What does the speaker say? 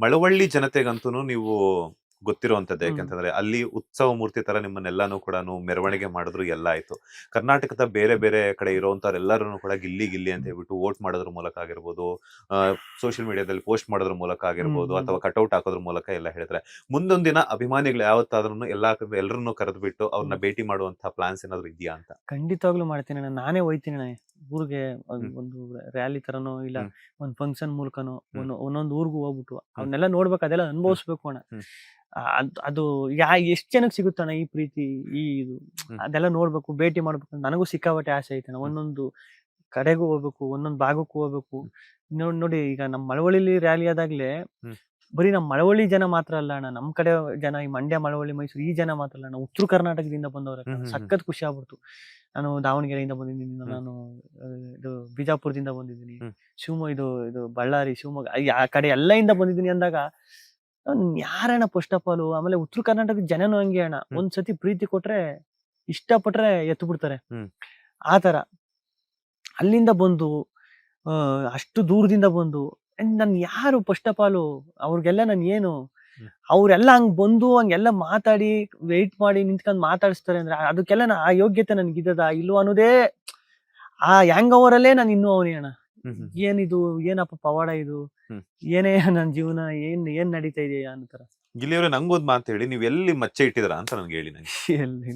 ಮಳವಳ್ಳಿ ಜನತೆಗಂತೂ ನೀವು ಗೊತ್ತಿರುವಂತದ್ದು. ಹ್ಮ್ ಯಾಕಂತಂದ್ರೆ ಅಲ್ಲಿ ಉತ್ಸವ ಮೂರ್ತಿ ತರ ನಿಮ್ಮನ್ನೆಲ್ಲಾನು ಕೂಡ ಮೆರವಣಿಗೆ ಮಾಡಿದ್ರು ಎಲ್ಲ ಆಯ್ತು. ಕರ್ನಾಟಕದ ಬೇರೆ ಬೇರೆ ಕಡೆ ಇರುವಂತವ್ರೆಲ್ಲರೂ ಕೂಡ ಗಿಲ್ಲಿ ಗಿಲ್ಲಿ ಅಂತ ಹೇಳ್ಬಿಟ್ಟು ವೋಟ್ ಮಾಡೋದ್ರ ಮೂಲಕ ಆಗಿರ್ಬೋದು, ಸೋಷಿಯಲ್ ಮೀಡಿಯಾದಲ್ಲಿ ಪೋಸ್ಟ್ ಮಾಡೋದ್ರ ಮೂಲಕ ಹ್ಮ್ ಆಗಿರ್ಬೋದು, ಹ್ಮ್ ಅಥವಾ ಕಟೌಟ್ ಹಾಕೋದ್ರ ಮೂಲಕ ಎಲ್ಲ ಹೇಳ್ತಾರೆ. ಮುಂದೊಂದ್ ದಿನ ಅಭಿಮಾನಿಗಳು ಯಾವತ್ತಾದ್ರೂ ಎಲ್ಲರನ್ನು ಕರೆದ್ಬಿಟ್ಟು ಅವ್ರನ್ನ ಹ್ಮ್ ಭೇಟಿ ಮಾಡುವಂತ ಪ್ಲಾನ್ಸ್ ಏನಾದ್ರು ಇದೆಯಾ ಅಂತ? ಖಂಡಿತವಾಗ್ಲೂ ಮಾಡ್ತೀನಿ ಅಣ್ಣ. ನಾನೇ ಹೋಯ್ತೀನಿ ಅಣ್ಣ ಊರಿಗೆ. ಹ್ಮ್ ಒಂದು ರ್ಯಾಲಿ ತರನೋ ಇಲ್ಲ ಹ್ಮ್ ಒಂದ್ ಫಂಕ್ಷನ್ ಮೂಲಕನೋ ಹ್ಮ್ ಒಂದೊಂದು ಊರ್ಗೂ ಹೋಗ್ಬಿಟ್ಟು ಹ್ಮ್ ಅವನ್ನೆಲ್ಲ ನೋಡ್ಬೇಕು, ಅದೆಲ್ಲ ಹ್ಮ್ ಅನುಭವಿಸ್ಬೇಕು ಅಣ್ಣ. ಹ್ಮ್ ಅದು ಎಷ್ಟ್ ಜನಕ್ಕೆ ಸಿಗುತ್ತಣ್ಣ ಈ ಪ್ರೀತಿ, ಈ ಇದು, ಹ್ಮ್ ಅದೆಲ್ಲ ನೋಡ್ಬೇಕು, ಭೇಟಿ ಮಾಡ್ಬೇಕು ಅಂತ ನನಗೂ ಸಿಕ್ಕಾಪಟ್ಟೆ ಆಸೆ ಐತಣ್ಣ. ಹ್ಮ್ ಒಂದೊಂದು ಕಡೆಗೂ ಹೋಗ್ಬೇಕು, ಒಂದೊಂದು ಭಾಗಕ್ಕೂ ಹೋಗ್ಬೇಕು. ಹ್ಮ್ ನೋಡಿ ಈಗ ನಮ್ಮ ಮಳವಳ್ಳಿಲಿ ರ್ಯಾಲಿ ಆದಾಗ್ಲೇ ಹ್ಮ್ ಬರೀ ನಮ್ಮ ಮಳವಳ್ಳಿ ಜನ ಮಾತ್ರ ಅಲ್ಲ ಅಣ್ಣ, ನಮ್ ಕಡೆ ಜನ, ಈ ಮಂಡ್ಯ, ಮಳವಳ್ಳಿ, ಮೈಸೂರು ಈ ಜನ ಮಾತ್ರ ಅಲ್ಲ ಅಣ್ಣ, ಉತ್ತರ ಕರ್ನಾಟಕದಿಂದ ಬಂದವ್ರೆ ಹ್ಮ್ ಹ್ಮ್ ಹ್ಮ್ ಸಖತ್ ಖುಷಿ ಆಗ್ಬಿಡ್ತು. ನಾನು ದಾವಣಗೆರೆಯಿಂದ ಬಂದಿದ್ದೀನಿ, ಹ್ಮ್ ನಾನು ಇದು ಬಿಜಾಪುರದಿಂದ ಬಂದಿದ್ದೀನಿ, ಹ್ಮ್ ಇದು ಬಳ್ಳಾರಿ, ಶಿವಮೊಗ್ಗ, ಆ ಕಡೆ ಎಲ್ಲಯಿಂದ ಬಂದಿದ್ದೀನಿ ಅಂದಾಗ ಯಾರಣ್ಣ ಫಸ್ಟ್ ಆಫ್ ಆಲ್. ಆಮೇಲೆ ಉತ್ತರ ಕರ್ನಾಟಕದ ಜನನು ಹಂಗೆ ಅಣ್ಣ, ಹ್ಮ್ ಒಂದ್ಸತಿ ಪ್ರೀತಿ ಕೊಟ್ರೆ ಇಷ್ಟಪಟ್ರೆ ಎತ್ತು ಬಿಡ್ತಾರೆ. ಹ್ಮ್ ಆತರ ಅಲ್ಲಿಂದ ಬಂದು ಅಷ್ಟು ದೂರದಿಂದ ಬಂದು ನನ್ ಯಾರು ಫಸ್ಟ್ ಆಫ್ ಆಲ್ ಅವ್ರಿಗೆಲ್ಲ ನಾನು ಏನು, ಹ್ಮ್ ಅವ್ರೆಲ್ಲ ಹಂಗ್ ಬಂದು ಹಂಗೆಲ್ಲ ಮಾತಾಡಿ ವೆಯ್ಟ್ ಮಾಡಿ ನಿಂತ್ಕೊಂಡ್ ಮಾತಾಡಿಸ್ತಾರೆ ಅಂದ್ರೆ ಅದಕ್ಕೆಲ್ಲ ಆ ಯೋಗ್ಯತೆ ನನ್ಗಿದ್ದದ ಇಲ್ವೋ ಅನ್ನೋದೇ ಆ ಹ್ಯಾಂಗ್ ಓವರಲ್ಲೇ ನಾನು ಇನ್ನೂ ಅವನೇ ಅಣ್ಣ. ಹ್ಮ್ ಹ್ಮ್ ಏನಿದು, ಏನಪ್ಪ ಪವಾಡ ಇದು, ಹ್ಮ್ ಏನೇ ನನ್ ಜೀವನ, ಏನ್ ನಡೀತಾ ಇದೆಯಾ ಅನ್ನೋ ತರ. ಗಿಲ್ಲಿಯವ್ರೆ, ನಂಗೊಂದ್ ಮಾತು ಹೇಳಿ, ನೀವು ಎಲ್ಲಿ ಮಚ್ಚೆ ಇಟ್ಟಿದ್ದೀರಾ ಅಂತ ನನ್ಗೆ ಹೇಳಿ ನಂಗೆ. ಎಲ್ಲಿ